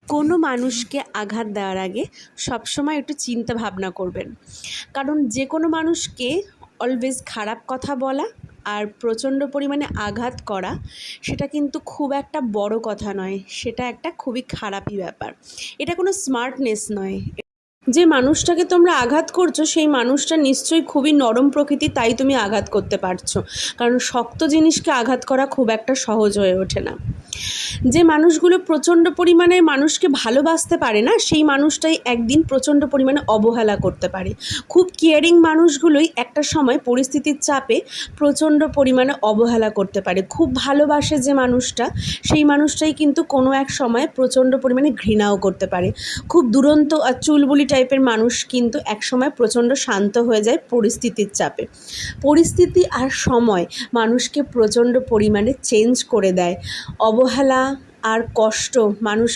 কোনো মানুষকে আঘাত দেওয়ার আগে সবসময় একটু চিন্তা ভাবনা করবেন, কারণ যে কোনো মানুষকে অলওয়েজ খারাপ কথা বলা আর প্রচণ্ড পরিমাণে আঘাত করা সেটা কিন্তু খুব একটা বড় কথা নয়, সেটা একটা খুবই খারাপই ব্যাপার। এটা কোনো স্মার্টনেস নয়। যে মানুষটাকে তোমরা আঘাত করছো সেই মানুষটা নিশ্চয়ই খুবই নরম প্রকৃতি, তাই তুমি আঘাত করতে পারছো, কারণ শক্ত জিনিসকে আঘাত করা খুব একটা সহজ হয়ে ওঠে না। যে মানুষগুলো প্রচণ্ড পরিমাণে মানুষকে ভালোবাসতে পারে না, সেই মানুষটাই একদিন প্রচণ্ড পরিমাণে অবহেলা করতে পারে। খুব কেয়ারিং মানুষগুলোই একটা সময় পরিস্থিতির চাপে প্রচণ্ড পরিমাণে অবহেলা করতে পারে। খুব ভালোবাসে যে মানুষটা, সেই মানুষটাই কিন্তু কোনো এক সময় প্রচণ্ড পরিমাণে ঘৃণাও করতে পারে। খুব দুরন্ত আর চুলবুলি টাইপের মানুষ কিন্তু এক সময় প্রচণ্ড শান্ত হয়ে যায় পরিস্থিতির চাপে। পরিস্থিতি আর সময় মানুষকে প্রচণ্ড পরিমাণে চেঞ্জ করে দেয়। অবহেলা আর কষ্ট মানুষকে